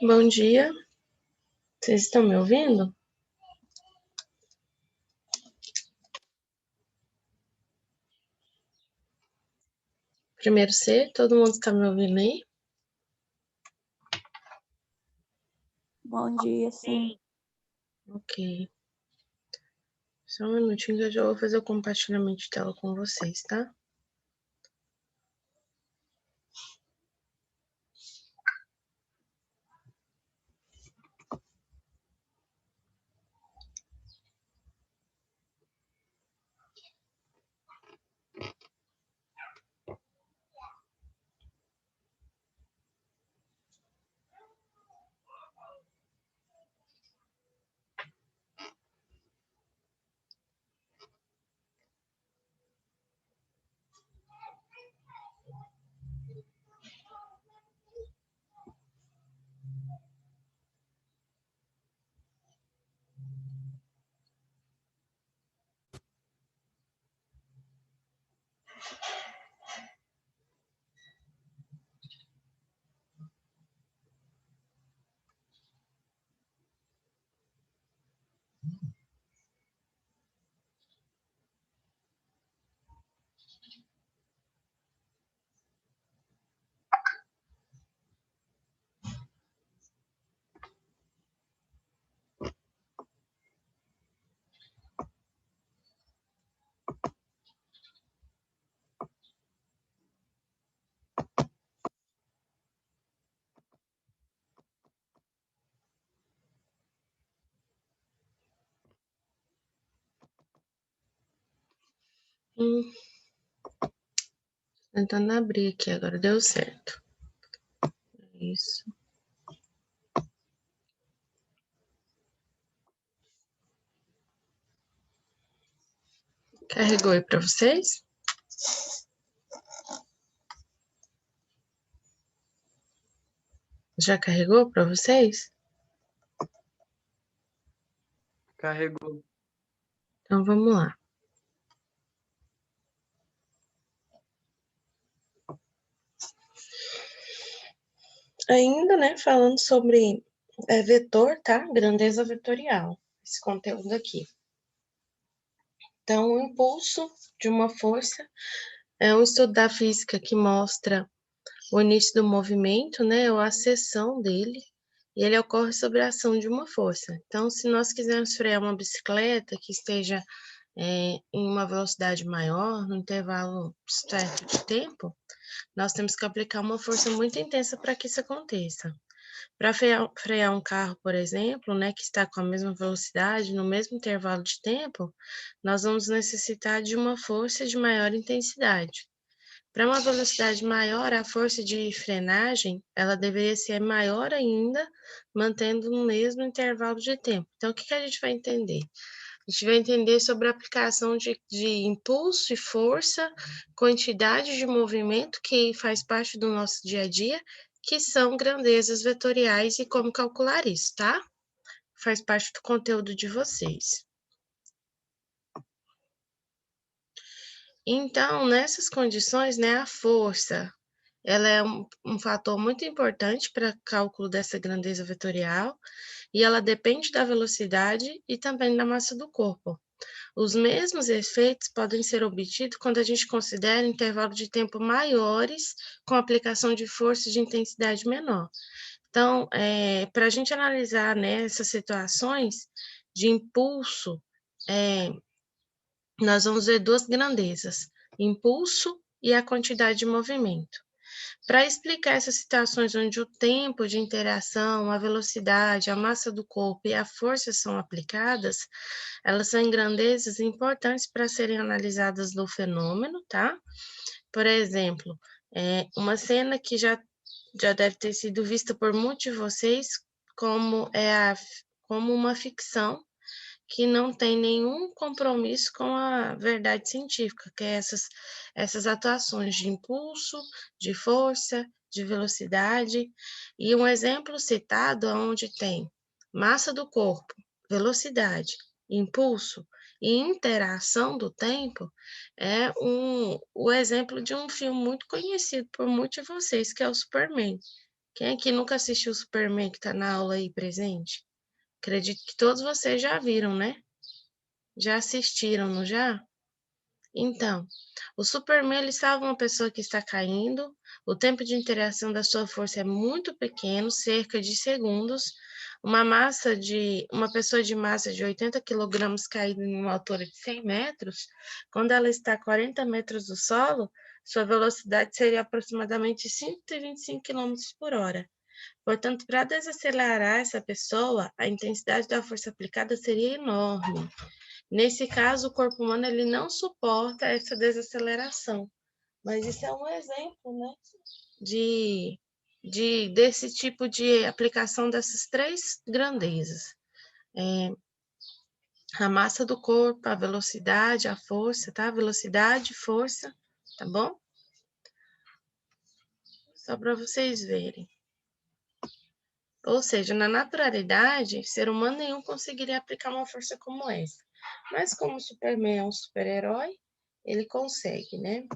Bom dia, vocês estão me ouvindo? Primeiro C, todo mundo está me ouvindo aí? Bom dia, sim. Ok. Só um minutinho que eu já vou fazer o compartilhamento de tela com vocês, tá? Tentando abrir aqui, agora deu certo. Isso. Carregou aí para vocês? Já carregou para vocês? Carregou. Então vamos lá. Ainda, né, falando sobre vetor, tá? Grandeza vetorial, esse conteúdo aqui. Então, o impulso de uma força é um estudo da física que mostra o início do movimento, né, ou a seção dele, e ele ocorre sob a ação de uma força. Então, se nós quisermos frear uma bicicleta que esteja em uma velocidade maior, no intervalo certo de tempo, nós temos que aplicar uma força muito intensa para que isso aconteça. Para frear um carro, por exemplo, né, que está com a mesma velocidade, no mesmo intervalo de tempo, nós vamos necessitar de uma força de maior intensidade. Para uma velocidade maior, a força de frenagem, ela deveria ser maior ainda, mantendo o mesmo intervalo de tempo. Então, o que a gente vai entender? A gente vai entender sobre a aplicação de impulso e força, quantidade de movimento que faz parte do nosso dia a dia, que são grandezas vetoriais e como calcular isso, tá? Faz parte do conteúdo de vocês. Então, nessas condições, né, a força, ela é um fator muito importante para cálculo dessa grandeza vetorial, e ela depende da velocidade e também da massa do corpo. Os mesmos efeitos podem ser obtidos quando a gente considera intervalo de tempo maiores com aplicação de força de intensidade menor. Então, para a gente analisar, né, essas situações de impulso, nós vamos ver duas grandezas, impulso e a quantidade de movimento. Para explicar essas situações onde o tempo de interação, a velocidade, a massa do corpo e a força são aplicadas, elas são grandezas importantes para serem analisadas no fenômeno, tá? Por exemplo, uma cena que já deve ter sido vista por muitos de vocês como, como uma ficção que não tem nenhum compromisso com a verdade científica, que é essas atuações de impulso, de força, de velocidade. E um exemplo citado onde tem massa do corpo, velocidade, impulso e interação do tempo é o exemplo de um filme muito conhecido por muitos de vocês, que é o Superman. Quem aqui nunca assistiu o Superman que está na aula aí presente? Acredito que todos vocês já viram, né? Já assistiram, não já? Então, o Superman ele salva uma pessoa que está caindo, o tempo de interação da sua força é muito pequeno, cerca de segundos. Uma pessoa de massa de 80 quilogramas caindo em uma altura de 100 metros, quando ela está a 40 metros do solo, sua velocidade seria aproximadamente 125 quilômetros por hora. Portanto, para desacelerar essa pessoa, a intensidade da força aplicada seria enorme. Nesse caso, o corpo humano ele não suporta essa desaceleração. Mas isso é um exemplo, né, desse tipo de aplicação dessas três grandezas. A massa do corpo, a velocidade, a força, tá? Velocidade, força, tá bom? Só para vocês verem. Ou seja, na naturalidade, ser humano nenhum conseguiria aplicar uma força como essa. Mas como o Superman é um super-herói, ele consegue, né?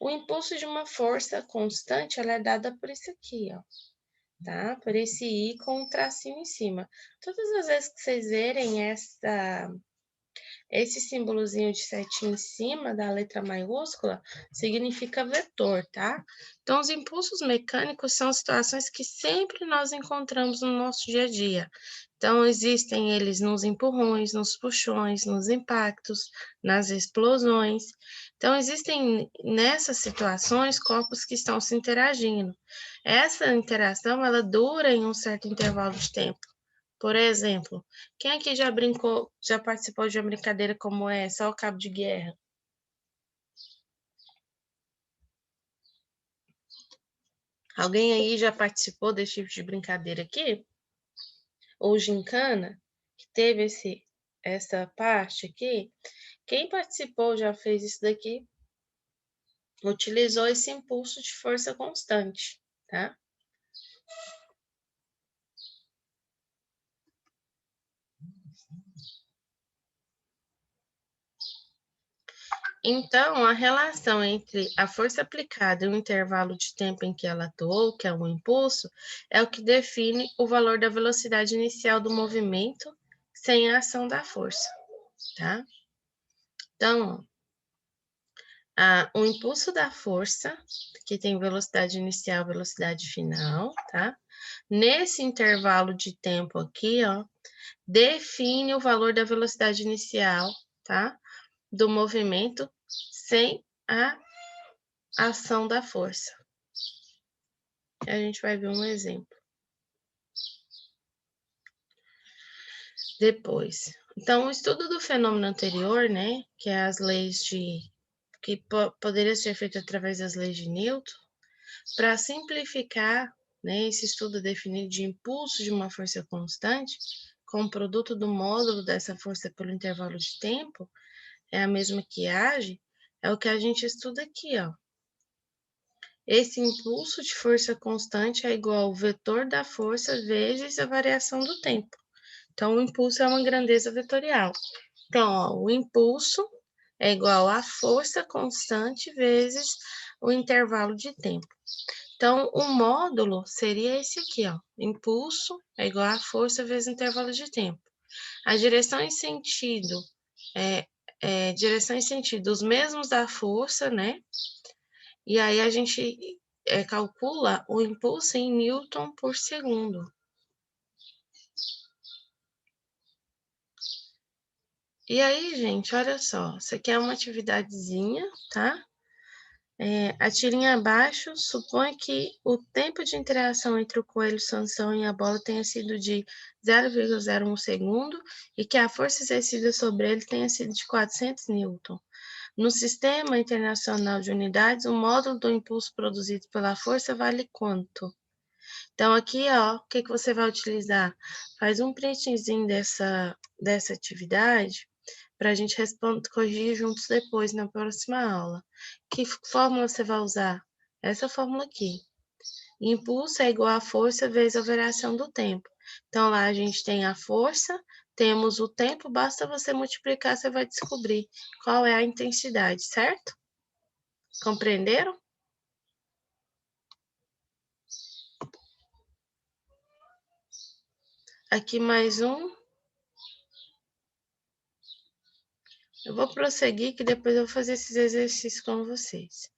O impulso de uma força constante, ela é dada por isso aqui, ó. Tá? Por esse I com um tracinho em cima. Todas as vezes que vocês verem esse símbolozinho de setinha em cima da letra maiúscula, significa vetor, tá? Então, os impulsos mecânicos são situações que sempre nós encontramos no nosso dia a dia. Então, existem eles nos empurrões, nos puxões, nos impactos, nas explosões. Então, existem nessas situações corpos que estão se interagindo. Essa interação, ela dura em um certo intervalo de tempo. Por exemplo, quem aqui já brincou, já participou de uma brincadeira como essa, o cabo de guerra? Alguém aí já participou desse tipo de brincadeira aqui? Ou gincana, que teve essa parte aqui? Quem participou já fez isso daqui? Utilizou esse impulso de força constante, tá? Então, a relação entre a força aplicada e o intervalo de tempo em que ela atuou, que é o impulso, é o que define o valor da velocidade inicial do movimento sem a ação da força, tá? Então, o impulso da força, que tem velocidade inicial e velocidade final, tá? Nesse intervalo de tempo aqui, ó, define o valor da velocidade inicial, tá? Do movimento sem a ação da força. A gente vai ver um exemplo depois. Então, o estudo do fenômeno anterior, né, que é as leis que poderia ser feito através das leis de Newton, para simplificar, né, esse estudo definido de impulso de uma força constante, como produto do módulo dessa força pelo intervalo de tempo, é a mesma que age, é o que a gente estuda aqui, ó. Esse impulso de força constante é igual ao vetor da força vezes a variação do tempo. Então, o impulso é uma grandeza vetorial. Então, ó, o impulso é igual à força constante vezes o intervalo de tempo. Então, o módulo seria esse aqui, ó. Impulso é igual à força vezes o intervalo de tempo. A direção e sentido direção e sentido os mesmos da força, né? E aí a gente calcula o impulso em Newton por segundo. E aí, gente, olha só, isso aqui é uma atividadezinha, tá? A tirinha abaixo supõe que o tempo de interação entre o coelho Sansão e a bola tenha sido de 0,01 segundo e que a força exercida sobre ele tenha sido de 400 newton. No Sistema Internacional de Unidades, o módulo do impulso produzido pela força vale quanto? Então, aqui, ó, o que você vai utilizar? Faz um printzinho dessa atividade para a gente corrigir juntos depois, na próxima aula. Que fórmula você vai usar? Essa fórmula aqui. Impulso é igual a força vezes a variação do tempo. Então, lá a gente tem a força, temos o tempo, basta você multiplicar, você vai descobrir qual é a intensidade, certo? Compreenderam? Aqui mais um. Eu vou prosseguir, que depois eu vou fazer esses exercícios com vocês.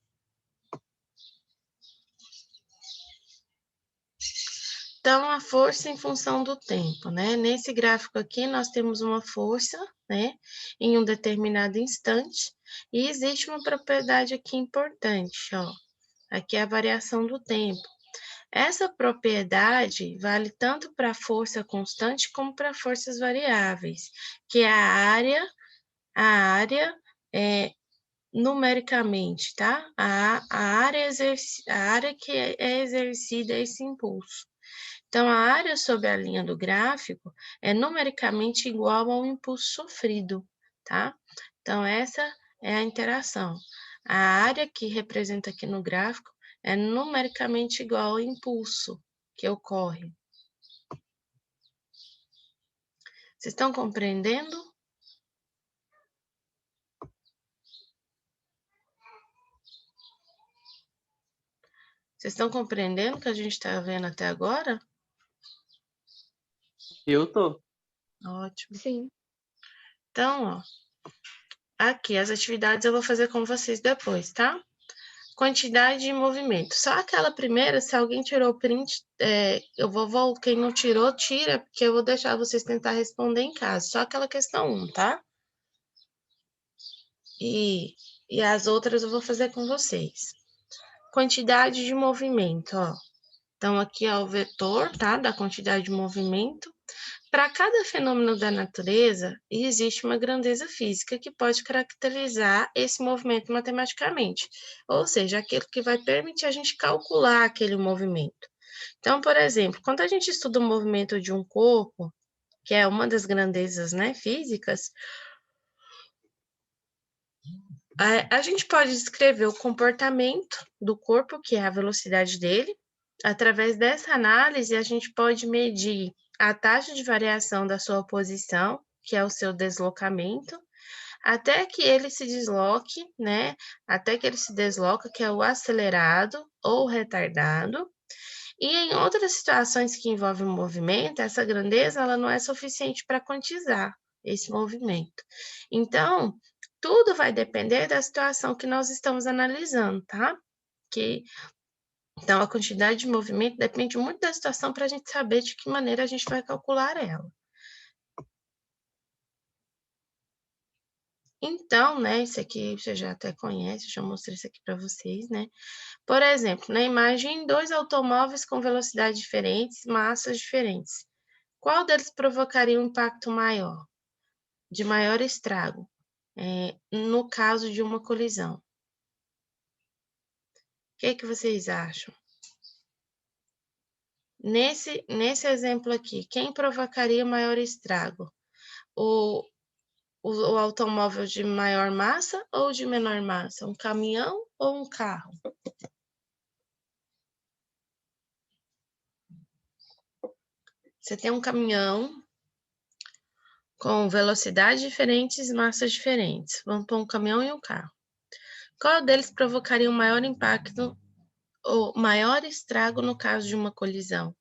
Então, a força em função do tempo, né? Nesse gráfico aqui, nós temos uma força, né? Em um determinado instante. E existe uma propriedade aqui importante, ó. Aqui é a variação do tempo. Essa propriedade vale tanto para a força constante como para forças variáveis, que é a área numericamente, tá? A área que é exercida esse impulso. Então, a área sobre a linha do gráfico é numericamente igual ao impulso sofrido, tá? Então, essa é a interação. A área que representa aqui no gráfico é numericamente igual ao impulso que ocorre. Vocês estão compreendendo? Vocês estão compreendendo o que a gente está vendo até agora? Eu tô. Ótimo. Sim. Então, ó, aqui as atividades eu vou fazer com vocês depois, tá? Quantidade de movimento. Só aquela primeira, se alguém tirou o print, quem não tirou, tira, porque eu vou deixar vocês tentar responder em casa. Só aquela questão 1, tá? E as outras eu vou fazer com vocês. Quantidade de movimento, ó. Então, aqui é o vetor, tá? Da quantidade de movimento. Para cada fenômeno da natureza, existe uma grandeza física que pode caracterizar esse movimento matematicamente, ou seja, aquilo que vai permitir a gente calcular aquele movimento. Então, por exemplo, quando a gente estuda o movimento de um corpo, que é uma das grandezas, né, físicas, a gente pode descrever o comportamento do corpo, que é a velocidade dele. Através dessa análise, a gente pode medir a taxa de variação da sua posição, que é o seu deslocamento, até que ele se desloque, né? Até que ele se desloca, que é o acelerado ou retardado. E em outras situações que envolvem o movimento, essa grandeza ela não é suficiente para quantizar esse movimento. Então, tudo vai depender da situação que nós estamos analisando, tá? Então, a quantidade de movimento depende muito da situação para a gente saber de que maneira a gente vai calcular ela. Então, né, isso aqui você já até conhece, já mostrei isso aqui para vocês, né? Por exemplo, na imagem, 2 automóveis com velocidades diferentes, massas diferentes. Qual deles provocaria um impacto maior, de maior estrago, no caso de uma colisão? O que vocês acham? Nesse exemplo aqui, quem provocaria maior estrago? O automóvel de maior massa ou de menor massa? Um caminhão ou um carro? Você tem um caminhão com velocidades diferentes, massas diferentes. Vamos pôr um caminhão e um carro. Qual deles provocaria um maior impacto ou maior estrago no caso de uma colisão?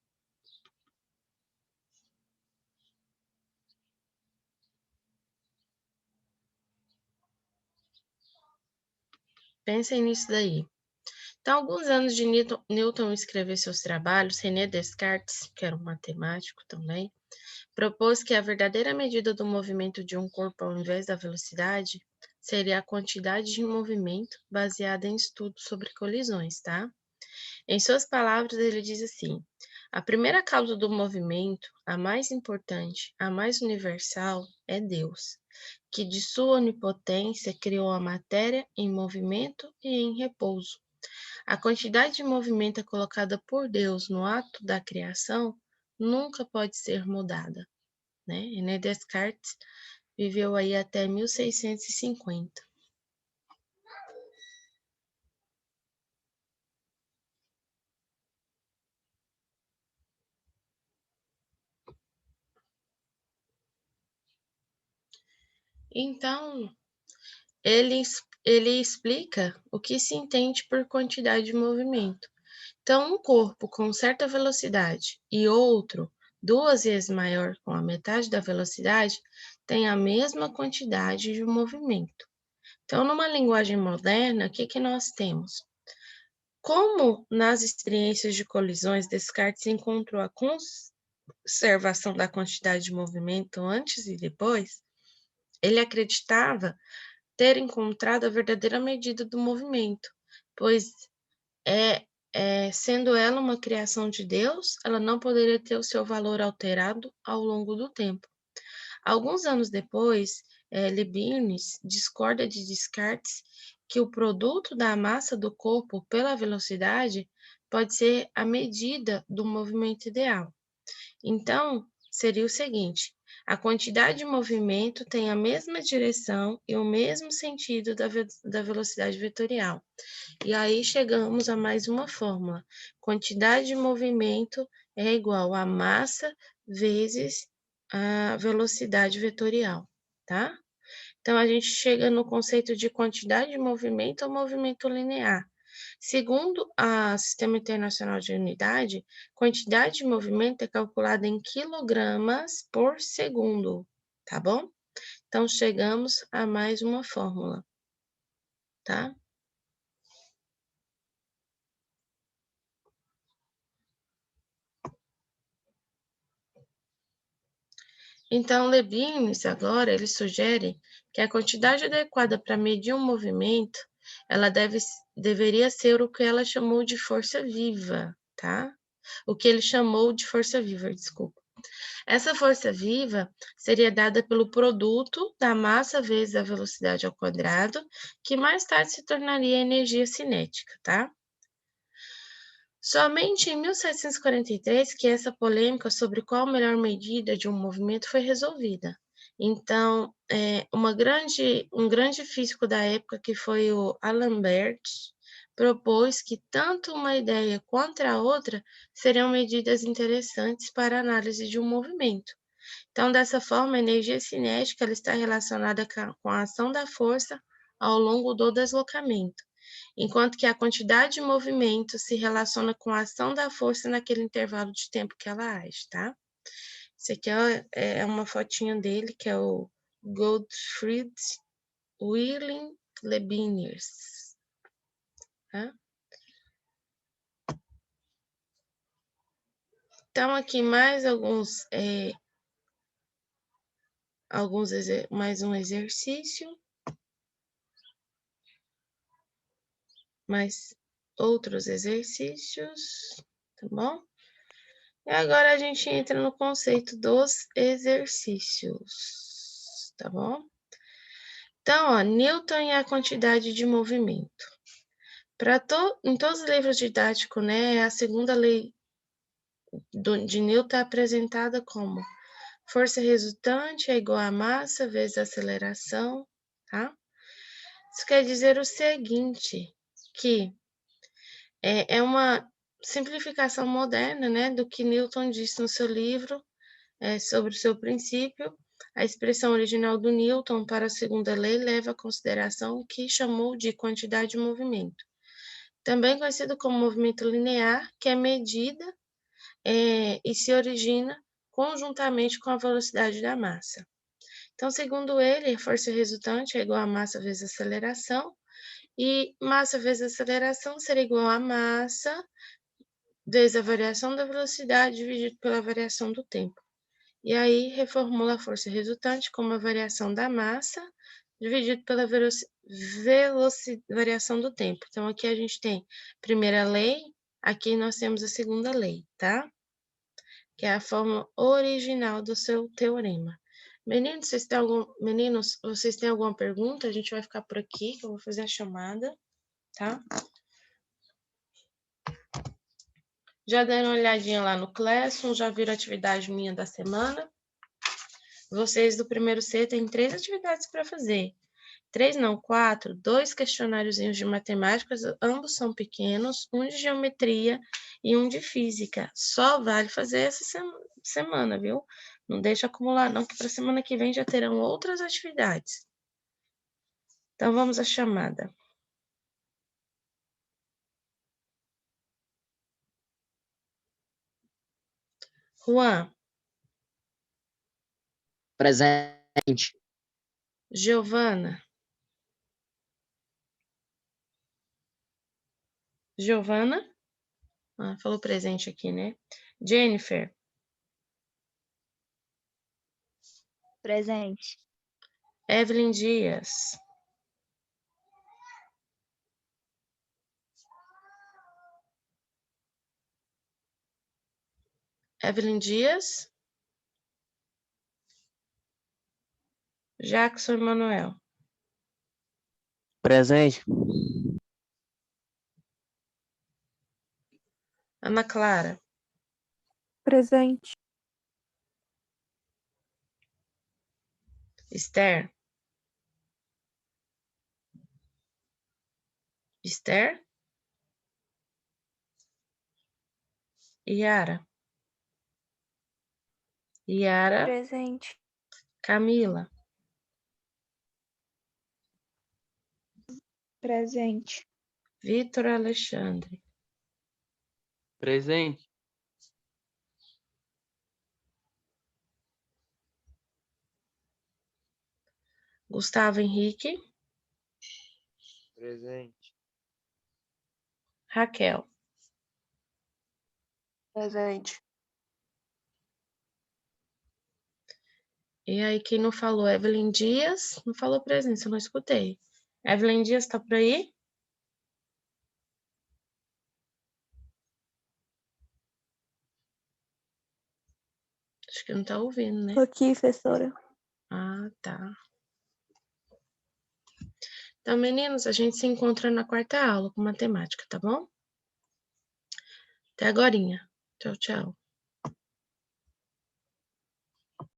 Pensem nisso daí. Então, alguns anos de Newton escrever seus trabalhos, René Descartes, que era um matemático também, propôs que a verdadeira medida do movimento de um corpo ao invés da velocidade seria a quantidade de movimento baseada em estudos sobre colisões, tá? Em suas palavras, ele diz assim: a primeira causa do movimento, a mais importante, a mais universal, é Deus, que de sua onipotência criou a matéria em movimento e em repouso. A quantidade de movimento colocada por Deus no ato da criação nunca pode ser mudada, né? René Descartes viveu aí até 1650. Então, ele explica o que se entende por quantidade de movimento. Então, um corpo com certa velocidade e outro 2 vezes maior com a metade da velocidade, tem a mesma quantidade de movimento. Então, numa linguagem moderna, o que nós temos? Como nas experiências de colisões, Descartes encontrou a conservação da quantidade de movimento antes e depois, ele acreditava ter encontrado a verdadeira medida do movimento, pois sendo ela uma criação de Deus, ela não poderia ter o seu valor alterado ao longo do tempo. Alguns anos depois, Leibniz discorda de Descartes que o produto da massa do corpo pela velocidade pode ser a medida do movimento ideal. Então, seria o seguinte: a quantidade de movimento tem a mesma direção e o mesmo sentido da velocidade vetorial. E aí chegamos a mais uma fórmula. Quantidade de movimento é igual a massa vezes a velocidade vetorial, tá? Então, a gente chega no conceito de quantidade de movimento ou movimento linear. Segundo o Sistema Internacional de Unidade, quantidade de movimento é calculada em quilogramas por segundo, tá bom? Então, chegamos a mais uma fórmula, tá? Então, Leibniz, agora, ele sugere que a quantidade adequada para medir um movimento, ela deveria ser o que ela chamou de força viva, tá? O que ele chamou de força viva, desculpa. Essa força viva seria dada pelo produto da massa vezes a velocidade ao quadrado, que mais tarde se tornaria energia cinética, tá? Somente em 1743 que essa polêmica sobre qual a melhor medida de um movimento foi resolvida. Então, um grande físico da época, que foi o Alembert, propôs que tanto uma ideia quanto a outra seriam medidas interessantes para a análise de um movimento. Então, dessa forma, a energia cinética ela está relacionada com a ação da força ao longo do deslocamento, enquanto que a quantidade de movimento se relaciona com a ação da força naquele intervalo de tempo que ela age, tá? Esse aqui é uma fotinha dele, que é o Gottfried Wilhelm Leibniz, tá? Então, aqui mais mais um exercício, mais outros exercícios, tá bom? E agora a gente entra no conceito dos exercícios, tá bom? Então, ó, Newton e a quantidade de movimento. Em todos os livros didáticos, né, a segunda lei de Newton é apresentada como força resultante é igual a massa vezes aceleração, tá? Isso quer dizer o seguinte, que é uma simplificação moderna, né, do que Newton disse no seu livro sobre o seu princípio. A expressão original do Newton para a segunda lei leva à consideração o que chamou de quantidade de movimento, também conhecido como movimento linear, que é medida e se origina conjuntamente com a velocidade da massa. Então, segundo ele, a força resultante é igual a massa vezes aceleração, e massa vezes aceleração será igual a massa vezes a variação da velocidade dividido pela variação do tempo. E aí, reformula a força resultante como a variação da massa dividido pela variação do tempo. Então, aqui a gente tem a primeira lei, aqui nós temos a segunda lei, tá? Que é a forma original do seu teorema. Meninos, vocês têm alguma pergunta? A gente vai ficar por aqui, que eu vou fazer a chamada, tá? Já deram uma olhadinha lá no Classroom, já viram a atividade minha da semana? Vocês do primeiro C têm 3 atividades para fazer. 3 não, 4, 2 questionáriozinhos de matemáticas, ambos são pequenos, um de geometria e um de física. Só vale fazer essa semana, viu? Não deixa acumular não, que para semana que vem já terão outras atividades. Então, vamos à chamada. Juan, Presente. Giovana. Giovana? Ah, falou presente aqui, né? Jennifer. Presente. Evelyn Dias. Evelyn Dias. Jackson Emanuel. Presente. Ana Clara. Presente. Esther. Esther. Yara. Yara. Presente. Camila. Presente. Vitor Alexandre. Presente. Gustavo Henrique. Presente. Raquel. Presente. E aí, quem não falou? Evelyn Dias. Não falou presença, eu não escutei. Evelyn Dias tá por aí? Acho que não tá ouvindo, né? Tô aqui, professora. Ah, tá. Então, meninos, a gente se encontra na quarta aula com matemática, tá bom? Até agorinha. Tchau, tchau.